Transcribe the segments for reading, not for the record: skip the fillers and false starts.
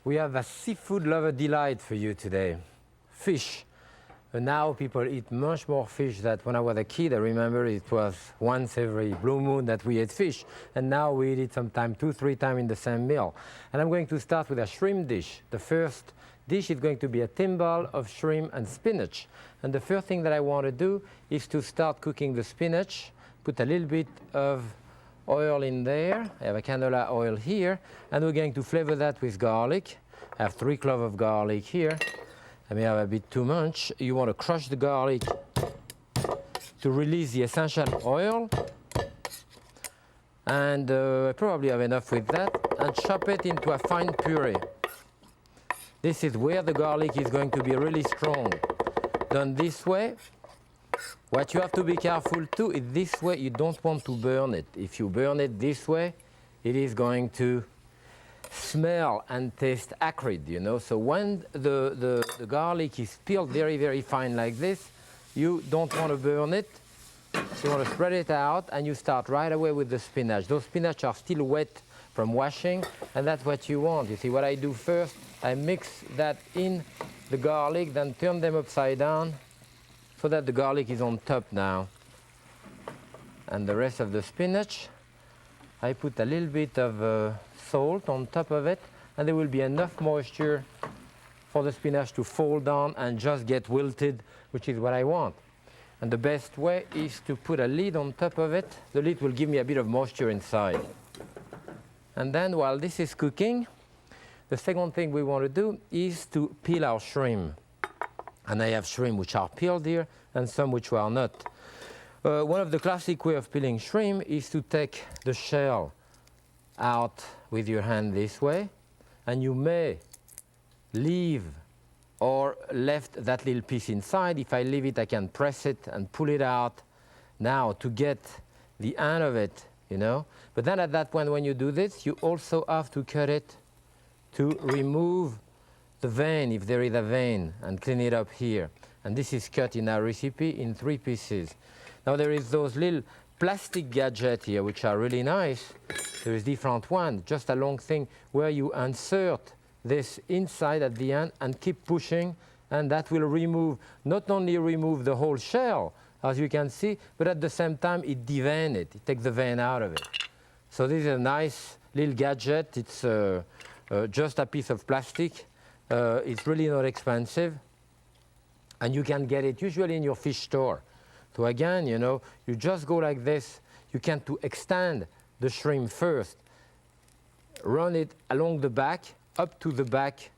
We have a seafood lover delight for you today. Fish. And now people eat much more fish than when I was a kid. I remember it was once every blue moon that we ate fish. And now we eat it sometimes 2-3 times in the same meal. And I'm going to start with a shrimp dish. The first dish is going to be a timbal of shrimp and spinach. And the first thing that I want to do is to start cooking the spinach. Put a little bit of oil in there. I have a canola oil here. And we're going to flavor that with garlic. I have 3 cloves of garlic here. I may have a bit too much. You want to crush the garlic to release the essential oil. And I probably have enough with that. And chop it into a fine puree. This is where the garlic is going to be really strong. Done this way. What you have to be careful too is this way you don't want to burn it. If you burn it this way, it is going to smell and taste acrid, you know. So when the garlic is peeled very, very fine like this, you don't want to burn it. You want to spread it out, and you start right away with the spinach. Those spinach are still wet from washing, and that's what you want. You see, what I do first, I mix that in the garlic, then turn them upside down so that the garlic is on top now. And the rest of the spinach, I put a little bit of salt on top of it, and there will be enough moisture for the spinach to fall down and just get wilted, which is what I want. And the best way is to put a lid on top of it. The lid will give me a bit of moisture inside. And then while this is cooking, the second thing we want to do is to peel our shrimp. And I have shrimp which are peeled here and some which are not. One of the classic way of peeling shrimp is to take the shell out with your hand this way, and you may leave or left that little piece inside. If I leave it, I can press it and pull it out now to get the end of it, you know. But then at that point, when you do this, you also have to cut it to remove the vein, if there is a vein, and clean it up here. And this is cut in our recipe in 3 pieces. Now there is those little plastic gadgets here, which are really nice. There is different one, just a long thing where you insert this inside at the end and keep pushing, and that will remove, not only remove the whole shell, as you can see, but at the same time it deveins it. It takes the vein out of it. So this is a nice little gadget. It's just a piece of plastic. It's really not expensive, and you can get it usually in your fish store. So again, you know, you just go like this. You can to extend the shrimp first. Run it along the back, up to the back,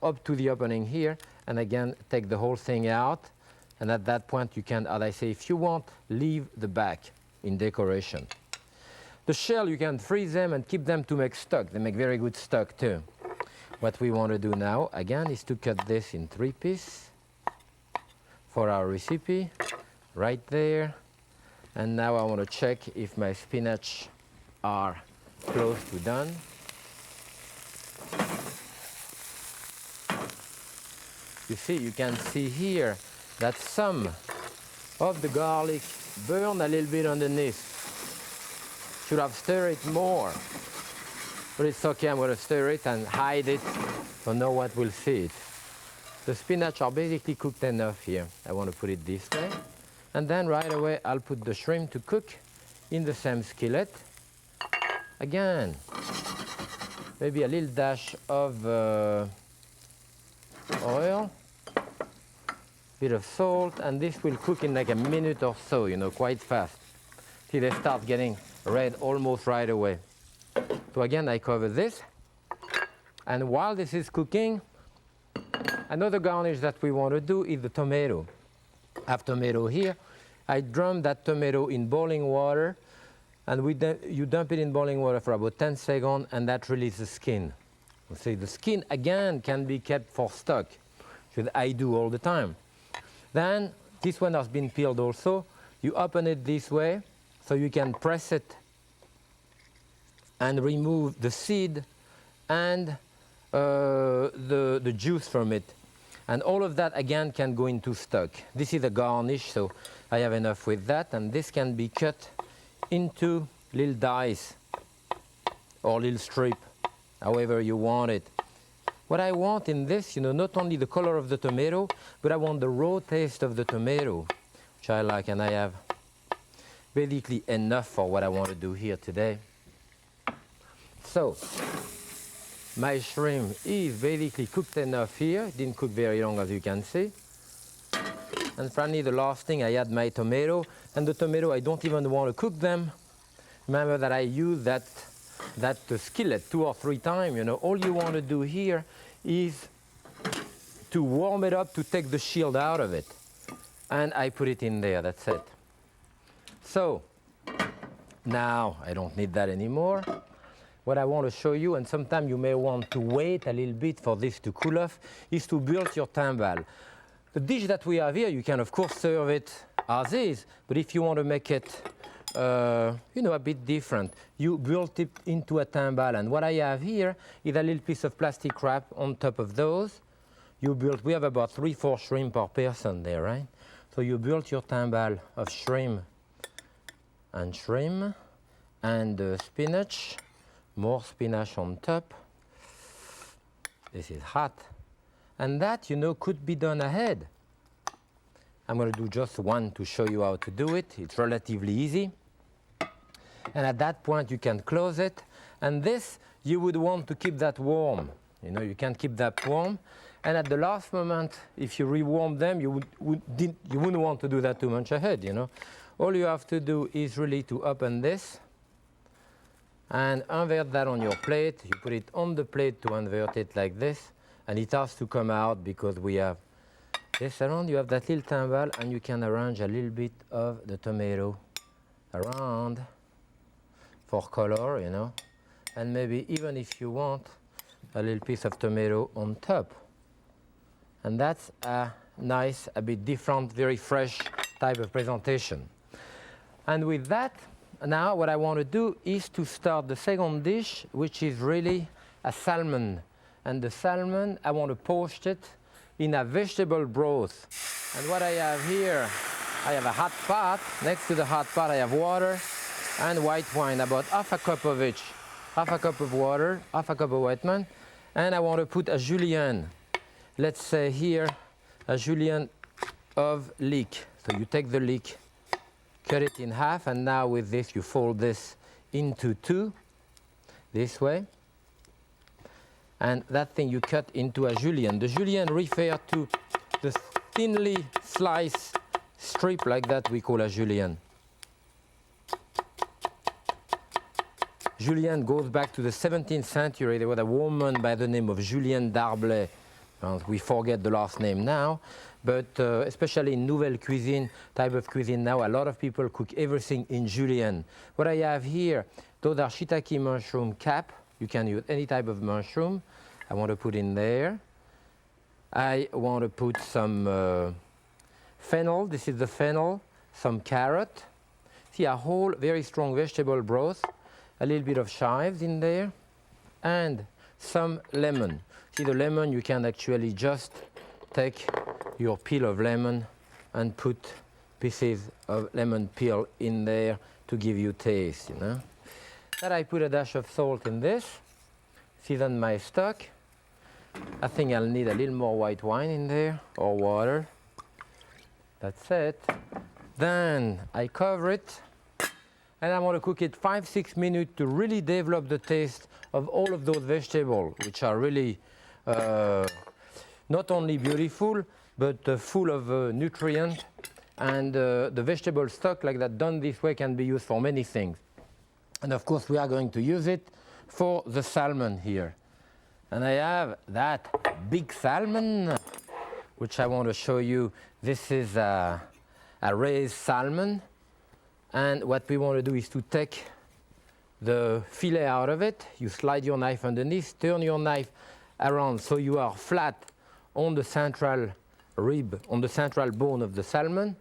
up to the opening here, and again, take the whole thing out. And at that point, you can, as I say, if you want, leave the back in decoration. The shell, you can freeze them and keep them to make stock. They make very good stock too. What we want to do now, again, is to cut this in 3 pieces for our recipe. Right there. And now I want to check if my spinach are close to done. You see, you can see here that some of the garlic burn a little bit underneath. Should have stirred it more. But it's okay, I'm going to stir it and hide it so no one will see it. The spinach are basically cooked enough here. I want to put it this way. And then right away, I'll put the shrimp to cook in the same skillet. Again, maybe a little dash of oil, bit of salt, and this will cook in like a minute or so, you know, quite fast, till they start getting red almost right away. So again, I cover this. And while this is cooking, another garnish that we want to do is the tomato. I have tomato here. I drum that tomato in boiling water, and you dump it in boiling water for about 10 seconds, and that releases the skin. You see, the skin again can be kept for stock, which I do all the time. Then this one has been peeled also. You open it this way, so you can press it and remove the seed and the juice from it. And all of that, again, can go into stock. This is a garnish, so I have enough with that. And this can be cut into little dice or little strip, however you want it. what I want in this, not only the color of the tomato, but I want the raw taste of the tomato, which I like, and I have basically enough for what I want to do here today. So, my shrimp is basically cooked enough here. It didn't cook very long, as you can see. And finally, the last thing, I add my tomato. And the tomato, I don't even want to cook them. Remember that I use that skillet 2 or 3 times. All you want to do here is to warm it up to take the shield out of it. And I put it in there, that's it. So, now I don't need that anymore. What I want to show you, and sometimes you may want to wait a little bit for this to cool off, is to build your timbal. The dish that we have here, you can of course serve it as is, but if you want to make it a bit different, you build it into a timbal. And what I have here is a little piece of plastic wrap on top of those. We have about 3-4 shrimp per person there, right? So you build your timbal of shrimp and spinach. More spinach on top. This is hot. And that, could be done ahead. I'm going to do just one to show you how to do it. It's relatively easy. And at that point, you can close it. And this, you would want to keep that warm. You can keep that warm. And at the last moment, if you rewarm them, you wouldn't want to do that too much ahead, All you have to do is really to open this and invert that on your plate. You put it on the plate to invert it like this, and it has to come out because we have this around. You have that little timbal, and you can arrange a little bit of the tomato around for color, and maybe even if you want a little piece of tomato on top. And that's a nice, a bit different, very fresh type of presentation. And with that, now what I want to do is to start the second dish, which is really a salmon. And the salmon, I want to poach it in a vegetable broth. And what I have here, I have a hot pot. Next to the hot pot, I have water and white wine, about half a cup of each. Half a cup of water, half a cup of white wine. And I want to put a julienne. Let's say here, a julienne of leek. So you take the leek, cut it in half, and now with this you fold this into 2, this way. And that thing you cut into a julienne. The julienne refers to the thinly sliced strip like that we call a julienne. Julienne goes back to the 17th century. There was a woman by the name of Julienne d'Arblay. We forget the last name now. But especially in nouvelle cuisine, type of cuisine now, a lot of people cook everything in julienne. What I have here, those are shiitake mushroom cap. You can use any type of mushroom. I want to put in there. I want to put some fennel. This is the fennel. Some carrot. See, a whole very strong vegetable broth. A little bit of chives in there. And some lemon. See, the lemon, you can actually just take your peel of lemon and put pieces of lemon peel in there to give you taste, Then I put a dash of salt in this, season my stock. I think I'll need a little more white wine in there, or water. That's it. Then I cover it, and I want to cook it 5-6 minutes to really develop the taste of all of those vegetables, which are really not only beautiful, but full of nutrients. And the vegetable stock like that done this way can be used for many things. And of course we are going to use it for the salmon here. And I have that big salmon, which I want to show you. This is a raised salmon. And what we want to do is to take the fillet out of it. You slide your knife underneath, turn your knife around so you are flat on the central rib, on the central bone of the salmon,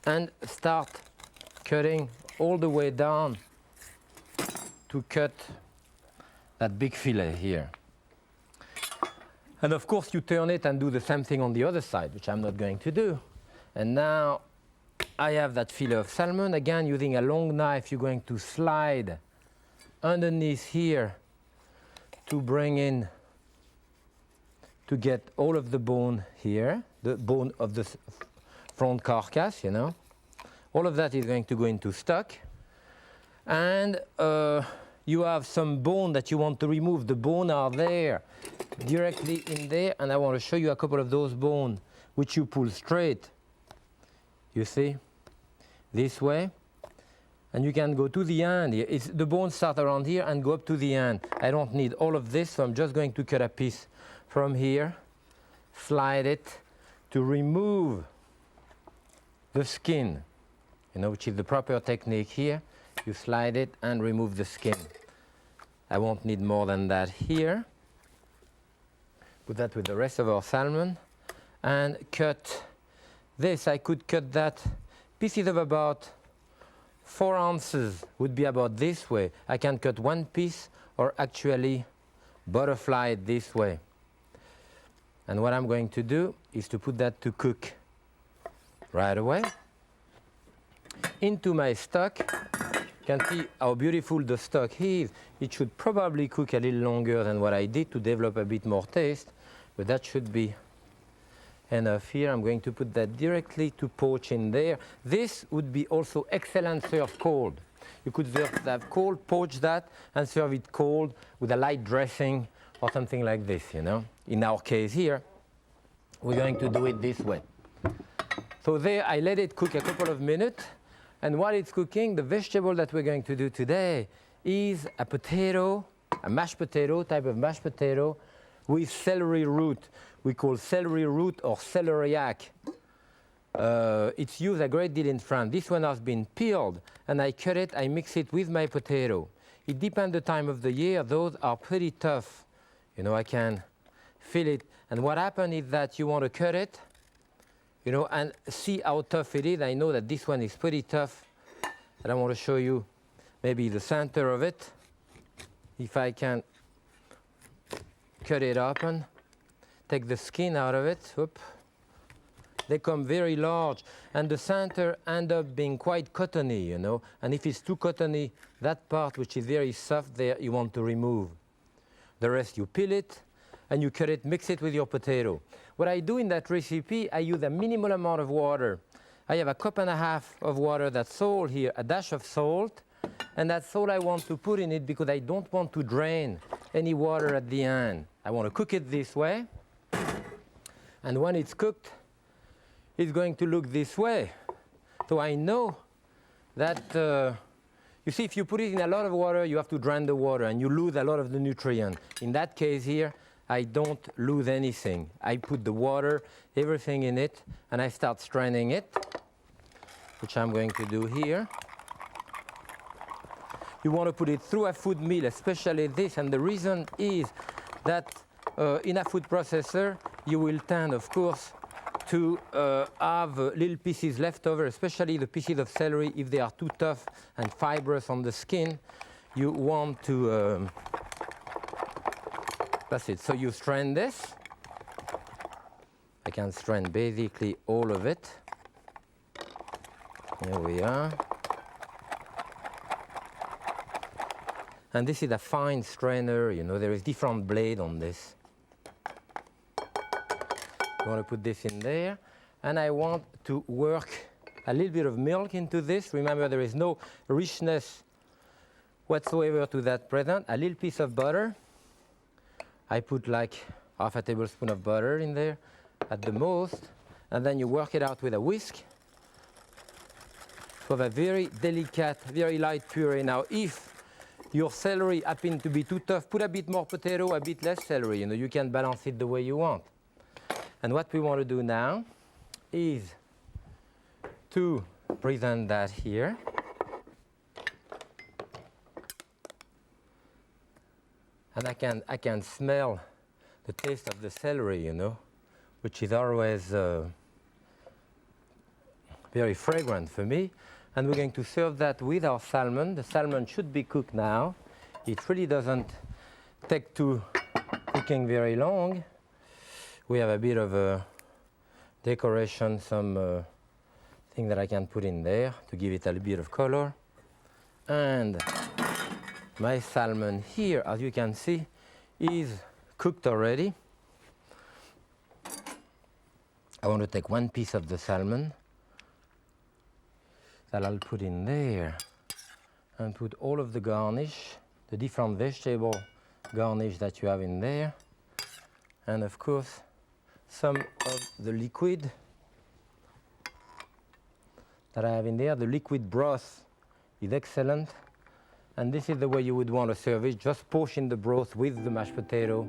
and start cutting all the way down to cut that big fillet here. And of course you turn it and do the same thing on the other side, which I'm not going to do. And now I have that fillet of salmon. Again, using a long knife, you're going to slide underneath here to bring in to get all of the bone here, the bone of the front carcass, you know. All of that is going to go into stock. And you have some bone that you want to remove. The bone are there, directly in there. And I want to show you a couple of those bones, which you pull straight. You see? This way. And you can go to the end. The bones start around here and go up to the end. I don't need all of this, so I'm just going to cut a piece from here, slide it to remove the skin, you know, which is the proper technique here. You slide it and remove the skin. I won't need more than that here. Put that with the rest of our salmon and cut this. I could cut that pieces of about 4 ounces would be about this way. I can cut one piece or actually butterfly it this way. And what I'm going to do is to put that to cook right away. Into my stock, you can see how beautiful the stock is. It should probably cook a little longer than what I did to develop a bit more taste, but that should be enough here. I'm going to put that directly to poach in there. This would be also excellent served cold. You could serve that cold, poach that, and serve it cold with a light dressing or something like this, you know. In our case here, we're going to do it this way. So there, I let it cook a couple of minutes, and while it's cooking, the vegetable that we're going to do today is a potato, a mashed potato, type of mashed potato, with celery root. We call celery root or celeriac. It's used a great deal in France. This one has been peeled, and I cut it, I mix it with my potato. It depends the time of the year. Those are pretty tough. You know, I can feel it. And what happens is that you want to cut it, you know, and see how tough it is. I know that this one is pretty tough. And I want to show you maybe the center of it. If I can cut it open, take the skin out of it. Whoop. They come very large, and the center end up being quite cottony, you know. And if it's too cottony, that part which is very soft there, you want to remove. The rest you peel it, and you cut it, mix it with your potato. What I do in that recipe, I use a minimal amount of water. I have 1.5 cups of water, that's salt here, a dash of salt, and that's all I want to put in it because I don't want to drain any water at the end. I want to cook it this way, and when it's cooked, it's going to look this way. So I know that, you see, if you put it in a lot of water, you have to drain the water, and you lose a lot of the nutrient. In that case here, I don't lose anything. I put the water, everything in it, and I start straining it, which I'm going to do here. You want to put it through a food mill, especially this, and the reason is that in a food processor, you will tend, of course, to have little pieces left over, especially the pieces of celery. If they are too tough and fibrous on the skin, you want to, that's it. So you strain this. I can strain basically all of it. Here we are. And this is a fine strainer, you know, there is different blade on this. I want to put this in there, and I want to work a little bit of milk into this. Remember, there is no richness whatsoever to that present. A little piece of butter. I put like 1/2 tablespoon of butter in there at the most, and then you work it out with a whisk. So have a very delicate, very light puree. Now, if your celery happens to be too tough, put a bit more potato, a bit less celery. You know, you can balance it the way you want. And what we want to do now is to present that here. And I can smell the taste of the celery, you know, which is always very fragrant for me. And we're going to serve that with our salmon. The salmon should be cooked now. It really doesn't take to cooking very long. We have a bit of a decoration, some thing that I can put in there to give it a little bit of color. And my salmon here, as you can see, is cooked already. I want to take one piece of the salmon that I'll put in there and put all of the garnish, the different vegetable garnish that you have in there, and of course some of the liquid that I have in there. The liquid broth is excellent, and this is the way you would want to serve it. Just portion the broth with the mashed potato.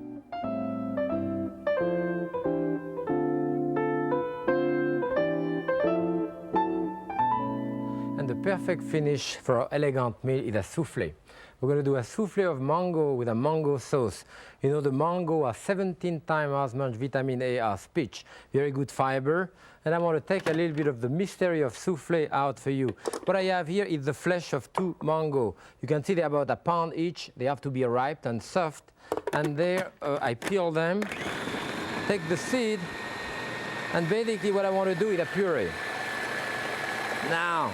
And the perfect finish for our elegant meal is a soufflé. We're going to do a soufflé of mango with a mango sauce. You know, the mango has 17 times as much vitamin A as peach. Very good fiber. And I want to take a little bit of the mystery of soufflé out for you. What I have here is the flesh of 2 mango. You can see they're about a pound each. They have to be ripe and soft. And there I peel them, take the seed, and basically what I want to do is a puree. Now,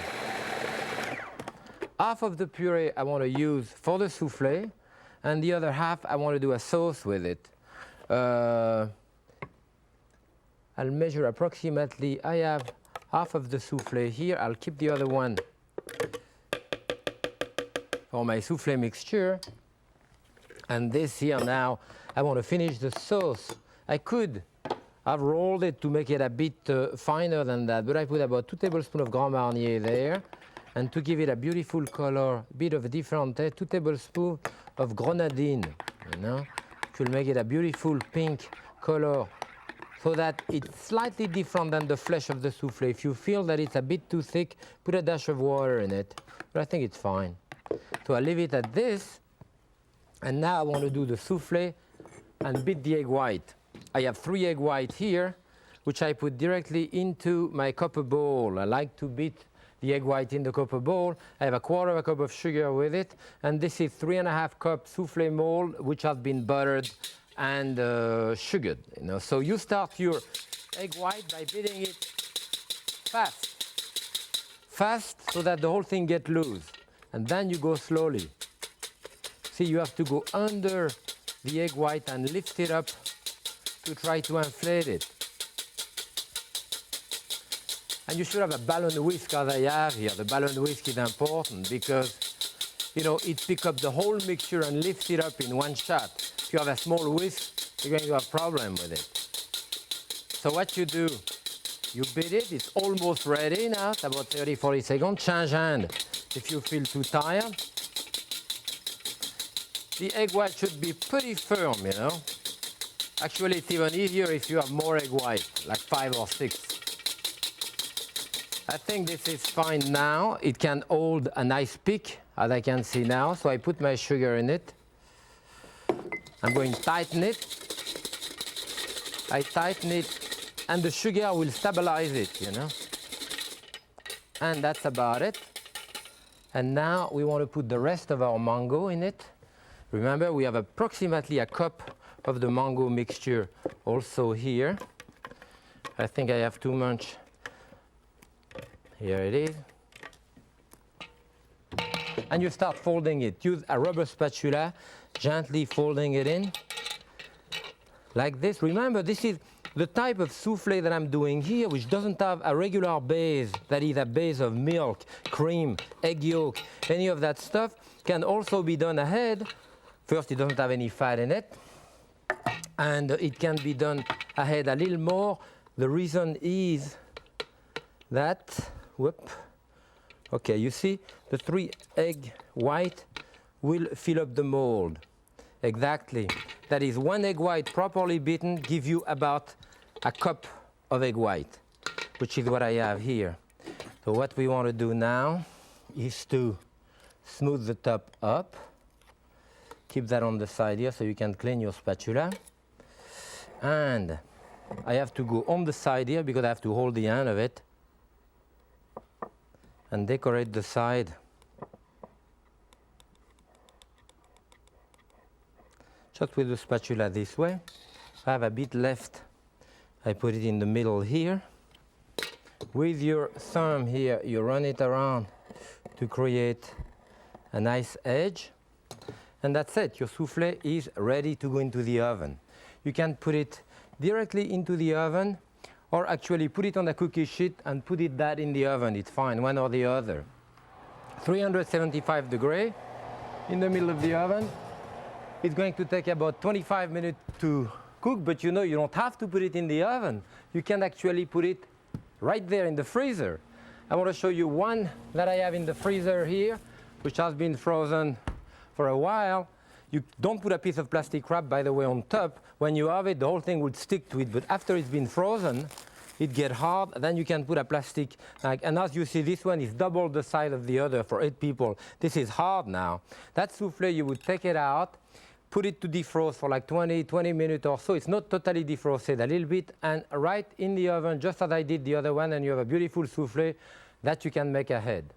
half of the puree I want to use for the soufflé, and the other half I want to do a sauce with it. I'll measure approximately, I have half of the soufflé here. I'll keep the other one for my soufflé mixture. And this here now, I want to finish the sauce. I could have rolled it to make it a bit finer than that, but I put about 2 tablespoons of Grand Marnier there. And to give it a beautiful color, a bit of a different taste, 2 tablespoons of grenadine, you know, which will make it a beautiful pink color, so that it's slightly different than the flesh of the soufflé. If you feel that it's a bit too thick, put a dash of water in it, but I think it's fine. So I leave it at this, and now I want to do the soufflé and beat the egg white. I have 3 egg whites here, which I put directly into my copper bowl. I like to beat the egg white in the copper bowl. I have a 1/4 cup of sugar with it, and this is 3½ cup soufflé mold, which has been buttered and sugared. You know, so you start your egg white by beating it fast, so that the whole thing gets loose, and then you go slowly. See, you have to go under the egg white and lift it up to try to inflate it. And you should have a ballon whisk as I have here. The ballon whisk is important because, you know, it picks up the whole mixture and lifts it up in one shot. If you have a small whisk, you're going to have a problem with it. So what you do, you beat it. It's almost ready now. It's about 30-40 seconds. Change hand if you feel too tired. The egg white should be pretty firm, you know. Actually, it's even easier if you have more egg white, like 5 or 6. I think this is fine now. It can hold a nice peak, as I can see now. So I put my sugar in it. I'm going to tighten it. I tighten it, and the sugar will stabilize it, you know. And that's about it. And now we want to put the rest of our mango in it. Remember, we have approximately a cup of the mango mixture also here. I think I have too much. Here it is. And you start folding it. Use a rubber spatula, gently folding it in, like this. Remember, this is the type of soufflé that I'm doing here, which doesn't have a regular base, that is a base of milk, cream, egg yolk, any of that stuff, can also be done ahead. First, it doesn't have any fat in it, and it can be done ahead a little more. The reason is that, okay, you see, the 3 egg white will fill up the mold. Exactly. That is, 1 egg white properly beaten gives you about a cup of egg white, which is what I have here. So what we want to do now is to smooth the top up. Keep that on the side here so you can clean your spatula. And I have to go on the side here because I have to hold the end of it and decorate the side. Just with the spatula this way. If I have a bit left, I put it in the middle here. With your thumb here, you run it around to create a nice edge. And that's it. Your soufflé is ready to go into the oven. You can put it directly into the oven, or actually put it on a cookie sheet and put it that in the oven. It's fine, one or the other. 375 degrees in the middle of the oven. It's going to take about 25 minutes to cook, but you know you don't have to put it in the oven. You can actually put it right there in the freezer. I want to show you one that I have in the freezer here, which has been frozen for a while. You don't put a piece of plastic wrap, by the way, on top. When you have it, the whole thing would stick to it, but after it's been frozen, it gets hard, then you can put a plastic, and as you see, this one is double the size of the other for 8 people. This is hard now. That soufflé, you would take it out, put it to defrost for like 20 minutes or so. It's not totally defrosted, a little bit, and right in the oven, just as I did the other one, and you have a beautiful soufflé that you can make ahead.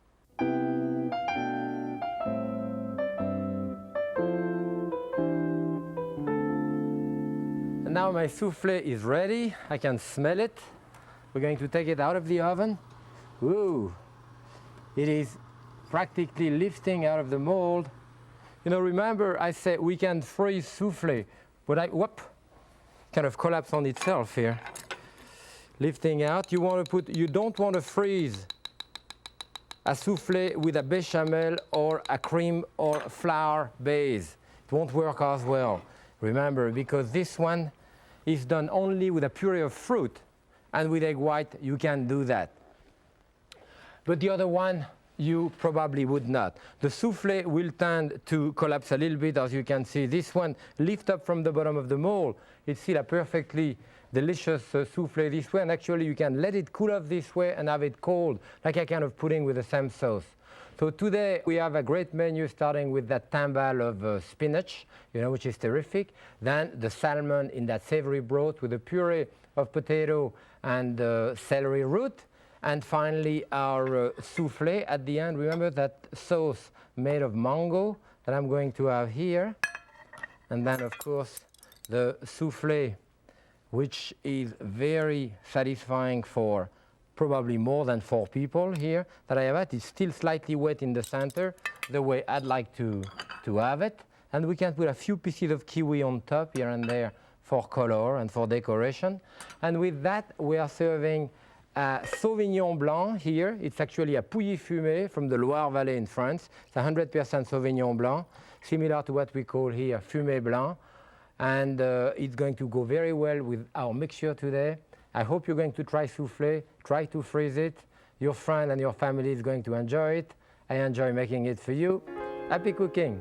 And now my soufflé is ready. I can smell it. We're going to take it out of the oven. Ooh, it is practically lifting out of the mold. You know, remember I said we can freeze soufflé, but whoop, kind of collapse on itself here. Lifting out. You don't want to freeze a soufflé with a bechamel or a cream or flour base. It won't work as well. Remember, because this one is done only with a puree of fruit, and with egg white you can do that. But the other one you probably would not. The soufflé will tend to collapse a little bit, as you can see. This one lifts up from the bottom of the mold. It's still a perfectly delicious soufflé this way, and actually you can let it cool off this way and have it cold, like a kind of pudding with the same sauce. So today we have a great menu, starting with that timbal of spinach, you know, which is terrific. Then the salmon in that savory broth with a puree of potato and celery root. And finally our soufflé at the end. Remember that sauce made of mango that I'm going to have here. And then of course the soufflé, which is very satisfying for probably more than 4 people here that I have it. It's still slightly wet in the center, the way I'd like to have it. And we can put a few pieces of kiwi on top here and there for color and for decoration. And with that, we are serving a Sauvignon Blanc here. It's actually a Pouilly Fumé from the Loire Valley in France. It's 100% Sauvignon Blanc, similar to what we call here Fumé Blanc. And it's going to go very well with our mixture today. I hope you're going to try soufflé. Try to freeze it. Your friend and your family is going to enjoy it. I enjoy making it for you. Happy cooking.